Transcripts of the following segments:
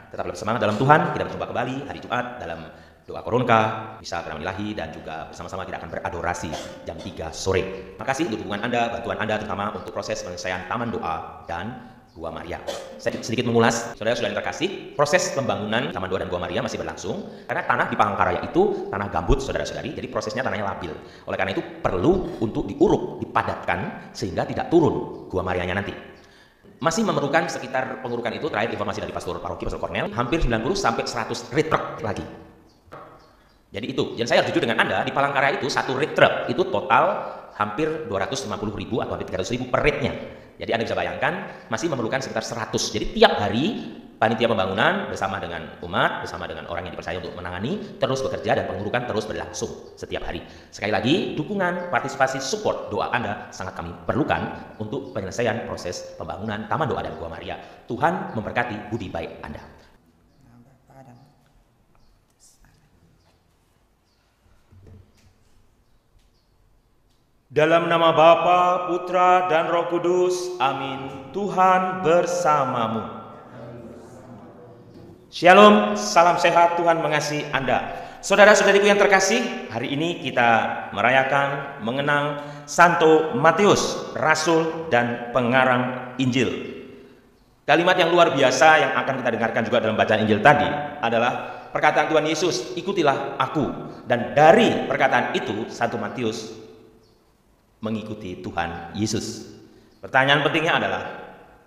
Tetaplah semangat dalam Tuhan. Kita berjumpa kembali hari Jumat dalam doa Koronka, bisa Karamil Ilahi, dan juga bersama-sama kita akan beradorasi jam 3 sore. Makasih untuk dukungan Anda, bantuan Anda, terutama untuk proses penyelesaian Taman Doa dan Gua Maria. Saya sedikit mengulas, saudara-saudara yang terkasih, proses pembangunan Taman Doa dan Gua Maria masih berlangsung, karena tanah di Palangkaraya itu tanah gambut, saudara-saudari, jadi prosesnya tanahnya labil. Oleh karena itu perlu untuk diuruk, dipadatkan, sehingga tidak turun Gua Marianya nanti. Masih memerlukan sekitar pengurukan itu, terakhir informasi dari Pastor Paroki, Pastor Cornel, hampir 90 sampai 100 red truck lagi. Jadi itu, dan saya harus jujur dengan Anda, di Palangkaraya itu satu red truck itu total hampir 250.000 atau hampir 300.000 per rednya. Jadi Anda bisa bayangkan masih memerlukan sekitar 100. Jadi tiap hari panitia pembangunan bersama dengan umat, bersama dengan orang yang dipercaya untuk menangani, terus bekerja dan pengurukan terus berlangsung setiap hari. Sekali lagi, dukungan, partisipasi, support, doa Anda sangat kami perlukan untuk penyelesaian proses pembangunan Taman Doa dan Gua Maria. Tuhan memberkati budi baik Anda. Dalam nama Bapa, Putra, dan Roh Kudus, amin. Tuhan bersamamu. Shalom, salam sehat, Tuhan mengasihi Anda. Saudara-saudariku yang terkasih, hari ini kita merayakan, mengenang Santo Matius, Rasul dan Pengarang Injil. Kalimat yang luar biasa yang akan kita dengarkan juga dalam bacaan Injil tadi adalah perkataan Tuhan Yesus, ikutilah aku. Dan dari perkataan itu, Santo Matius mengikuti Tuhan Yesus. Pertanyaan pentingnya adalah,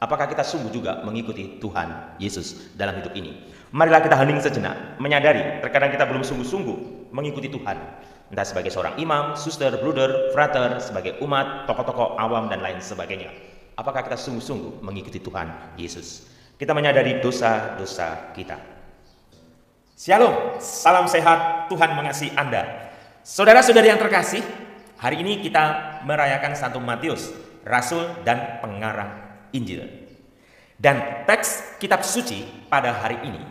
apakah kita sungguh juga mengikuti Tuhan Yesus dalam hidup ini? Marilah kita hening sejenak, menyadari terkadang kita belum sungguh-sungguh mengikuti Tuhan. Entah sebagai seorang imam, suster, bruder, frater, sebagai umat, tokoh-tokoh awam, dan lain sebagainya. Apakah kita sungguh-sungguh mengikuti Tuhan Yesus? Kita menyadari dosa-dosa kita. Shalom, salam sehat, Tuhan mengasihi Anda. Saudara-saudari yang terkasih, hari ini kita merayakan Santo Matius, Rasul dan Pengarang Injil. Dan teks kitab suci pada hari ini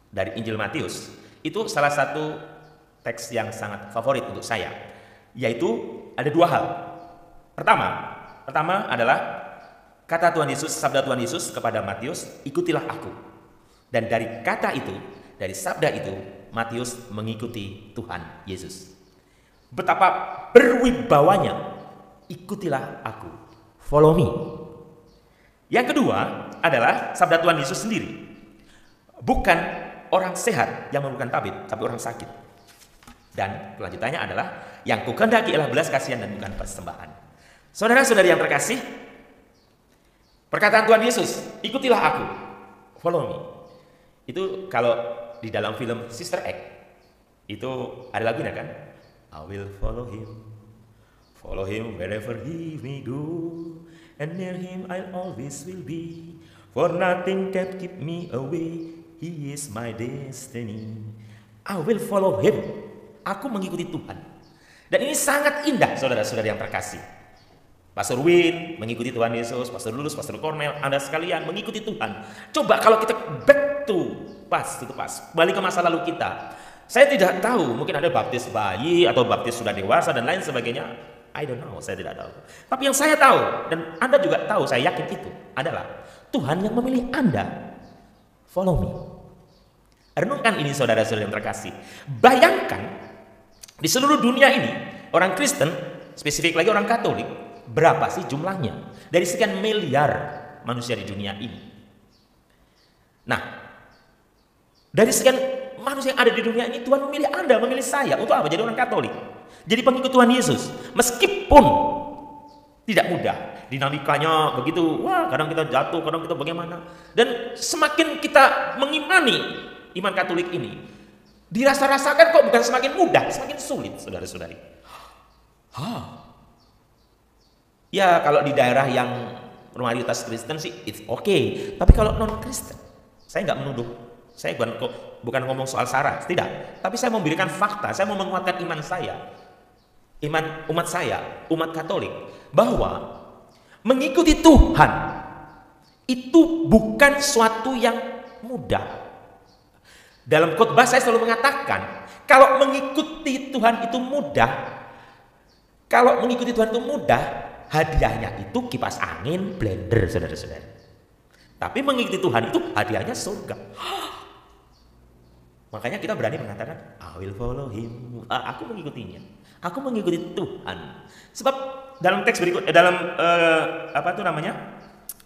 dari Injil Matius itu salah satu teks yang sangat favorit untuk saya, yaitu ada dua hal. Pertama adalah kata Tuhan Yesus, sabda Tuhan Yesus kepada Matius, ikutilah aku. Dan dari kata itu, dari sabda itu, Matius mengikuti Tuhan Yesus. Betapa berwibawanya, ikutilah aku, follow me. Yang kedua adalah sabda Tuhan Yesus sendiri. Bukan orang sehat yang memerlukan tabib, tapi orang sakit. Dan kelanjutannya adalah, yang kukendaki ialah belas kasihan dan bukan persembahan. Saudara-saudari yang terkasih, perkataan Tuhan Yesus, ikutilah aku, follow me. Itu kalau di dalam film Sister Act, itu ada lagunya kan? I will follow him wherever he may go, and near him I always will be, for nothing can keep me away, he is my destiny. I will follow him. Aku mengikuti Tuhan. Dan ini sangat indah, saudara-saudara yang terkasih. Pastor Win mengikuti Tuhan Yesus, Pastor Lulus, Pastor Cornel, Anda sekalian mengikuti Tuhan. Coba kalau kita back to pas, balik ke masa lalu kita. Saya tidak tahu, mungkin ada baptis bayi atau baptis sudah dewasa dan lain sebagainya. I don't know, saya tidak tahu. Tapi yang saya tahu, dan Anda juga tahu, saya yakin itu adalah Tuhan yang memilih Anda. Follow me. Renungkan ini, saudara-saudara yang terkasih. Bayangkan, di seluruh dunia ini, orang Kristen, spesifik lagi orang Katolik, berapa sih jumlahnya? Dari sekian miliar manusia di dunia ini. Nah, dari sekian manusia yang ada di dunia ini, Tuhan memilih Anda, memilih saya. Untuk apa? Jadi orang Katolik. Jadi pengikut Tuhan Yesus. Meskipun tidak mudah. Dinamikanya begitu. Wah, kadang kita jatuh, kadang kita bagaimana. Dan semakin kita mengimani iman Katolik ini, dirasa-rasakan kok bukan semakin mudah, semakin sulit, saudara-saudari. Ya, kalau di daerah yang mayoritas Kristen sih, it's okay. Tapi kalau non-Kristen, saya nggak menuduh. Saya bukan ngomong soal syarat, tidak. Tapi saya memberikan fakta, saya mau menguatkan iman saya. Iman umat saya, umat Katolik. Bahwa mengikuti Tuhan itu bukan suatu yang mudah. Dalam khotbah saya selalu mengatakan, kalau mengikuti Tuhan itu mudah, kalau mengikuti Tuhan itu mudah, hadiahnya itu kipas angin, blender, saudara-saudara. Tapi mengikuti Tuhan itu hadiahnya surga. Makanya kita berani mengatakan, I will follow him. Aku mengikutinya. Aku mengikuti Tuhan. Sebab dalam teks berikut, dalam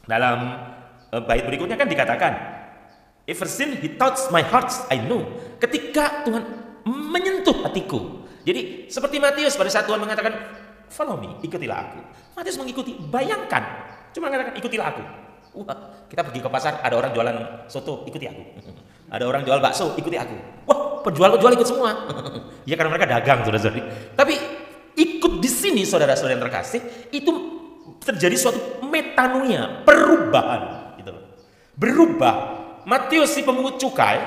dalam bait berikutnya kan dikatakan, ever since he touched my heart, I know. Ketika Tuhan menyentuh hatiku. Jadi seperti Matius pada saat Tuhan mengatakan, follow me, ikutilah aku. Matius mengikuti, bayangkan. Cuma mengatakan, ikutilah aku. Wah, kita pergi ke pasar, ada orang jualan soto, ikuti aku. Ada orang jual bakso, ikuti aku. Wah, penjual-penjual ikut semua. Ya karena mereka dagang, saudara-saudari. Tapi ikut di sini, saudara-saudara yang terkasih, itu terjadi suatu metanoia, perubahan. Gitu loh. Berubah. Matius si pemungut cukai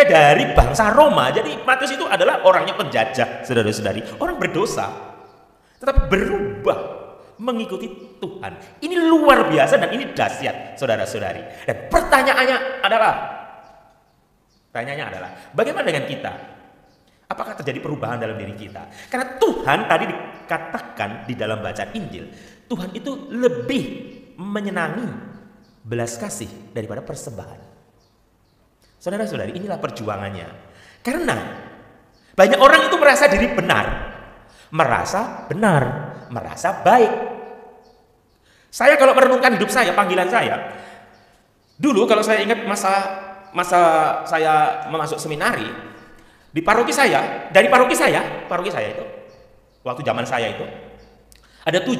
dari bangsa Roma. Jadi Matius itu adalah orangnya penjajah, saudara-saudari. Orang berdosa. Tetapi berubah mengikuti Tuhan. Ini luar biasa dan ini dahsyat, saudara-saudari. Dan pertanyaannya adalah, bagaimana dengan kita? Apakah terjadi perubahan dalam diri kita? Karena Tuhan tadi dikatakan di dalam bacaan Injil, Tuhan itu lebih menyenangi belas kasih daripada persembahan. Saudara-saudari, inilah perjuangannya. Karena banyak orang itu merasa diri benar, merasa baik. Saya kalau merenungkan hidup saya, panggilan saya, dulu kalau saya ingat masa saya masuk seminari di paroki saya, paroki saya itu waktu zaman saya itu ada 7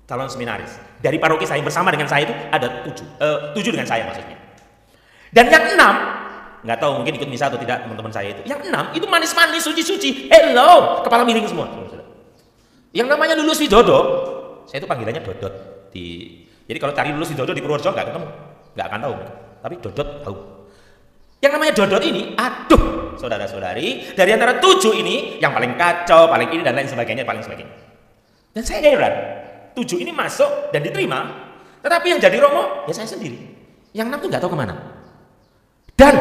calon seminaris dari paroki saya bersama dengan saya itu ada 7 dengan saya maksudnya. Dan yang 6 nggak tahu mungkin ikut misa atau tidak teman-teman saya itu. Yang 6 itu manis-manis, suci-suci, hello, kepala miring semua. Yang namanya Lulus Widodo, saya itu panggilannya Dodot jadi kalau cari Lulus Widodo di Purworejo nggak ketemu, nggak akan tahu. Tapi Dodot tahu. Yang namanya Dodot ini, aduh, saudara-saudari, dari antara 7 ini, yang paling kacau, paling ini dan lain sebagainya, Dan saya heran, 7 ini masuk dan diterima, tetapi yang jadi romo, ya saya sendiri. Yang 6 tuh nggak tahu kemana. Dan,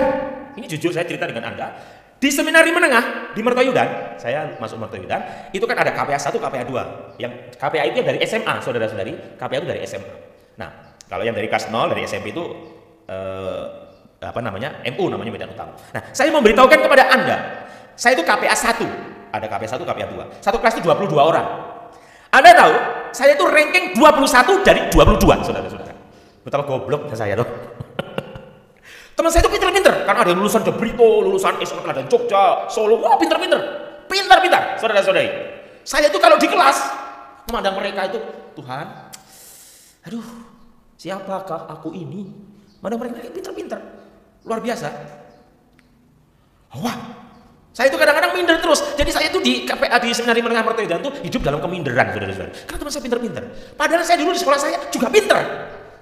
ini jujur saya cerita dengan Anda, di seminari menengah, di Mertoyudan, saya masuk Mertoyudan, itu kan ada KPA 1, KPA 2. Yang KPA itu yang dari SMA, saudara-saudari, KPA itu dari SMA. Nah, kalau yang dari kelas 0, dari SMP itu, MU namanya Medan Utama. Nah, saya memberitahukan kepada Anda, saya itu KPA 1, ada KPA 1, KPA 2. Satu kelas itu 22 orang. Anda tahu, saya itu ranking 21 dari 22, saudara-saudara. Betapa gobloknya saya tuh. Teman saya itu pinter-pinter, karena ada yang lulusan Debrito, lulusan SMA Teladan Jogja, Solo, wah pinter-pinter, saudara-saudari. Saya itu kalau di kelas memandang mereka itu, Tuhan, aduh, siapakah aku ini? Memandang mereka pinter-pinter, luar biasa. Wah, saya itu kadang-kadang minder terus. Jadi saya itu di KPA di Seminari Menengah Mertoyudan itu hidup dalam keminderan, saudara-saudara. Karena teman saya pinter-pinter. Padahal saya dulu di sekolah saya juga pinter.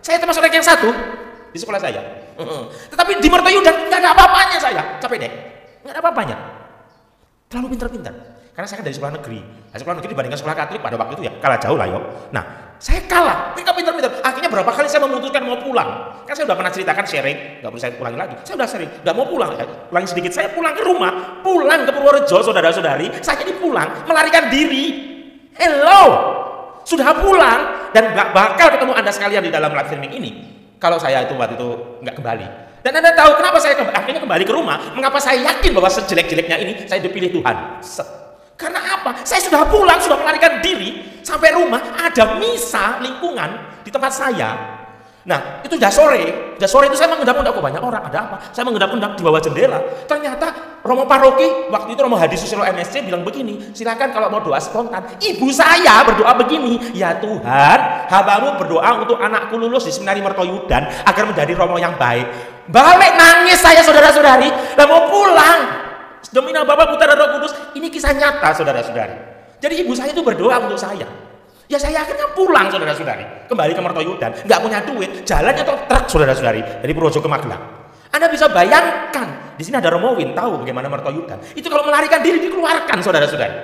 Saya termasuk ranking 1 di sekolah saya. Tetapi di Mertoyudan nggak ada apa-apanya saya. Capek deh, nggak ada apa-apanya. Terlalu pinter-pinter. Karena saya kan dari sekolah negeri. Nah, sekolah negeri dibandingkan sekolah Katolik pada waktu itu ya kalah jauh lah yo. Nah, saya kalah. Mereka pinter-pinter. Akhirnya berapa kali saya memutuskan mau pulang. Kan saya udah pernah ceritakan sharing, nggak perlu saya ulangi lagi. Saya udah sharing, nggak mau pulang. Ulangi sedikit. Saya pulang ke rumah, pulang ke Purworejo, saudara-saudari. Saya jadi pulang, melarikan diri. Hello, sudah pulang dan nggak bakal ketemu Anda sekalian di dalam live streaming ini. Kalau saya itu waktu itu nggak kembali. Dan Anda tahu kenapa saya akhirnya kembali ke rumah? Mengapa saya yakin bahwa sejelek-jeleknya ini saya dipilih Tuhan? Karena apa? Saya sudah pulang, sudah melarikan diri. Sampai rumah ada misa lingkungan di tempat saya. Nah, itu udah sore. Udah sore itu saya mengendap-endap, kok banyak orang, ada apa? Saya mengendap-endap di bawah jendela. Ternyata Romo Paroki, waktu itu Romo Hadi Susilo MSC bilang begini, silakan kalau mau doa spontan. Ibu saya berdoa begini, ya Tuhan, hambamu berdoa untuk anakku lulus di Seminari Mertoyudan agar menjadi Romo yang baik. Balik nangis saya, saudara-saudari. Lah mau pulang. Demi nama Bapa, Putra dan Roh Kudus. Ini kisah nyata, saudara-saudari. Jadi ibu saya itu berdoa untuk saya. Ya saya akhirnya pulang, saudara-saudari. Kembali ke Mertoyudan, nggak punya duit, jalannya truk, saudara-saudari, dari Purworejo ke Magelang. Anda bisa bayangkan, di sini ada Romo Win, tahu bagaimana Mertoyudan. Itu kalau melarikan diri dikeluarkan, saudara-saudari.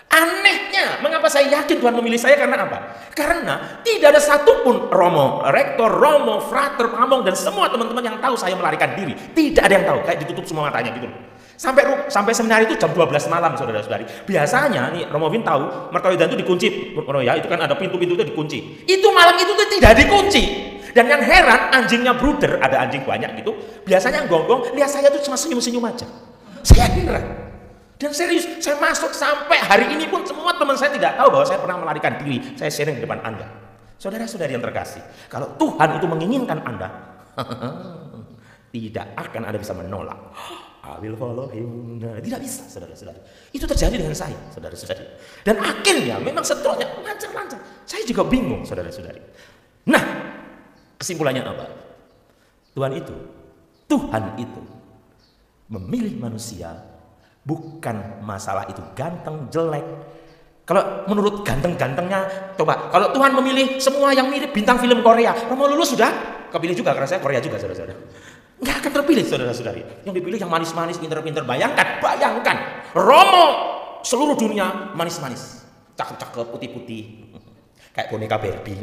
Anehnya, mengapa saya yakin Tuhan memilih saya? Karena apa? Karena tidak ada satupun Romo Rektor, Romo, Frater, Pamong, dan semua teman-teman yang tahu saya melarikan diri. Tidak ada yang tahu, kayak ditutup semua matanya gitu. Sampai seminar itu jam 12 malam, saudara-saudari. Biasanya nih Romo Win tahu Mertoyudan itu dikunci, ya itu kan ada pintu-pintu itu dikunci. Itu malam itu tuh tidak dikunci. Dan yang heran, anjingnya Bruder, ada anjing banyak gitu, biasanya gonggong, lihat saya tuh cuma senyum-senyum aja. Saya heran. Dan serius, saya masuk sampai hari ini pun semua teman saya tidak tahu bahwa saya pernah melarikan diri. Saya sharing di depan Anda. Saudara-saudari yang terkasih, kalau Tuhan itu menginginkan Anda, tidak akan Anda bisa menolak. I will follow him. Nah, tidak bisa, saudara-saudari. Itu terjadi dengan saya, saudara-saudari. Dan akhirnya memang setelahnya lancar-lancar. Saya juga bingung, saudara-saudari. Nah, kesimpulannya apa? Tuhan itu memilih manusia, bukan masalah itu ganteng, jelek. Kalau menurut ganteng-gantengnya, coba kalau Tuhan memilih semua yang mirip bintang film Korea, Romo Lulus sudah kepilih juga, karena saya Korea juga, saudara-saudara. Nggak akan terpilih, saudara-saudari. Yang dipilih yang manis-manis, pinter-pinter. Bayangkan, Romo seluruh dunia manis-manis, cakep-cakep, putih-putih, kayak boneka Barbie.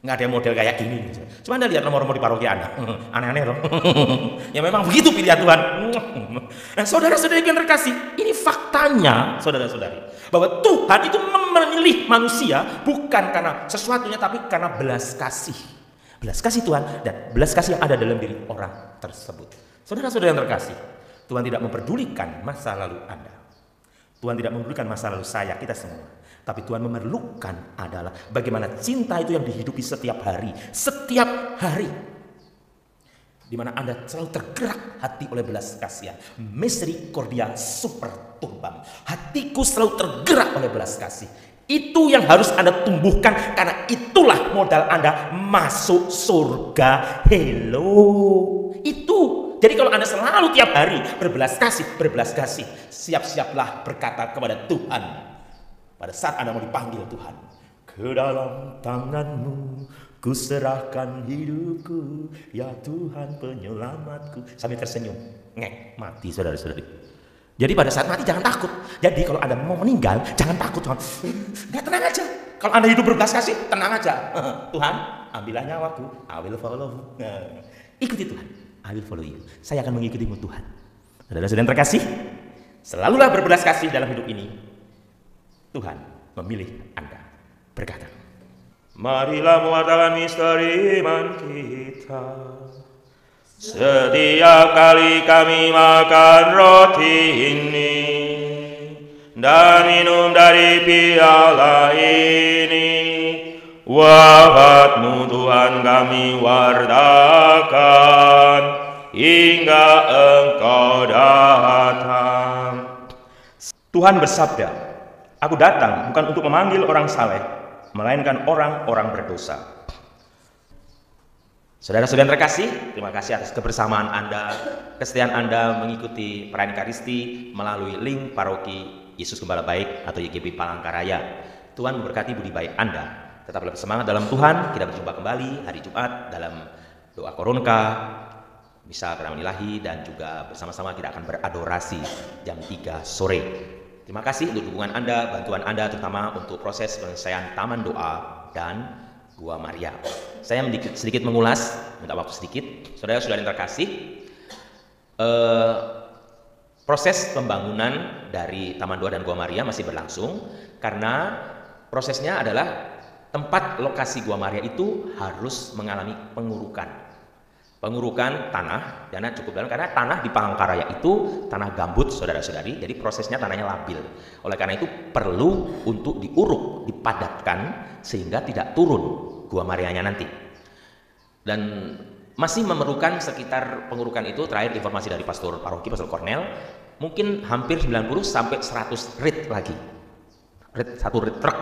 Nggak ada model kayak gini. Cuma Anda lihat nomor-nomor di paroki Anda, aneh-aneh loh. Ya memang begitu pilihan Tuhan. Nah, saudara-saudari yang terkasih, ini faktanya, saudara-saudari, bahwa Tuhan itu memilih manusia bukan karena sesuatunya, tapi karena belas kasih. Belas kasih Tuhan dan belas kasih yang ada dalam diri orang tersebut. Saudara-saudari yang terkasih, Tuhan tidak memperdulikan masa lalu Anda. Tuhan tidak memperdulikan masa lalu saya, kita semua. Tapi Tuhan memerlukan adalah bagaimana cinta itu yang dihidupi setiap hari. Setiap hari. Di mana Anda selalu tergerak hati oleh belas kasihan. Misericordia super turbam. Hatiku selalu tergerak oleh belas kasih. Itu yang harus Anda tumbuhkan. Karena itulah modal Anda masuk surga. Hello. Itu. Jadi kalau Anda selalu tiap hari berbelas kasih. Siap-siaplah berkata kepada Tuhan. Pada saat Anda mau dipanggil Tuhan, ke dalam tanganmu ku serahkan hidupku, ya Tuhan penyelamatku. Sambil tersenyum, ngek, mati saudara-saudari. Jadi pada saat mati jangan takut. Jadi kalau Anda mau meninggal, jangan takut Tuhan. Nggak, tenang aja. Kalau Anda hidup berbelas kasih, tenang aja. Tuhan, ambillah nyawaku, I will follow. Nah, ikuti Tuhan, I will follow you. Saya akan mengikutimu Tuhan. Saudara-saudara yang terkasih, selalulah berbelas kasih dalam hidup ini. Tuhan memilih Anda. Berkata, marilah muatakan misteri iman kita. Setiap kali kami makan roti ini dan minum dari piala ini, wafat-Mu Tuhan kami wartakan hingga Engkau datang. Tuhan bersabda, aku datang bukan untuk memanggil orang saleh, melainkan orang-orang berdosa. Saudara-saudara yang terkasih, terima kasih atas kebersamaan Anda, kesetiaan Anda mengikuti perayaan Ekaristi melalui link Paroki Yesus Gembala Baik atau YGB Palangkaraya. Tuhan memberkati budi baik Anda. Tetaplah bersemangat dalam Tuhan. Kita berjumpa kembali hari Jumat dalam doa Koronka, misa Kenamaan Ilahi, dan juga bersama-sama kita akan beradorasi jam 3 sore. Terima kasih untuk dukungan Anda, bantuan Anda, terutama untuk proses penyelesaian Taman Doa dan Gua Maria. Saya sedikit mengulas, minta waktu sedikit. Saudara-saudara yang terkasih, proses pembangunan dari Taman Doa dan Gua Maria masih berlangsung, karena prosesnya adalah tempat lokasi Gua Maria itu harus mengalami pengurukan tanah, dana cukup dalam, karena tanah di Palangkaraya itu tanah gambut, saudara-saudari, jadi prosesnya tanahnya labil. Oleh karena itu perlu untuk diuruk, dipadatkan sehingga tidak turun Gua Marianya nanti. Dan masih memerlukan sekitar pengurukan itu, terakhir informasi dari Pastor Paroki, Pastor Cornel, mungkin hampir 90 sampai 100 rit lagi. Satu rit truk.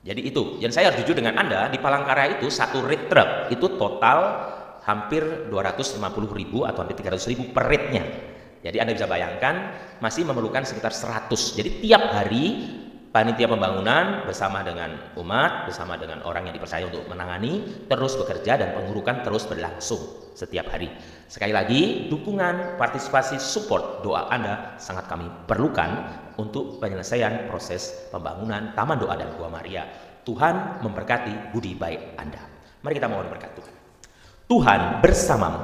Jadi itu, dan saya harus jujur dengan Anda, di Palangkaraya itu satu rit truk itu total hampir 250.000 atau hampir 300.000 per ritnya. Jadi Anda bisa bayangkan masih memerlukan sekitar 100. Jadi tiap hari panitia pembangunan bersama dengan umat, bersama dengan orang yang dipercaya untuk menangani, terus bekerja dan pengurukan terus berlangsung setiap hari. Sekali lagi, dukungan, partisipasi, support, doa Anda sangat kami perlukan untuk penyelesaian proses pembangunan Taman Doa dan Gua Maria. Tuhan memberkati budi baik Anda. Mari kita mohon berkat Tuhan. Tuhan bersamamu.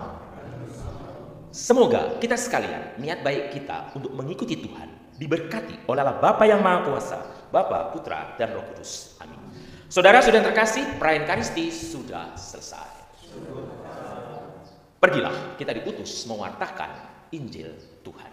Semoga kita sekalian, niat baik kita untuk mengikuti Tuhan diberkati oleh Allah Bapa yang Maha Kuasa, Bapa, Putra, dan Roh Kudus. Amin. Saudara sudah terkasih, perayaan Ekaristi sudah selesai. Pergilah, kita diutus mewartakan Injil Tuhan.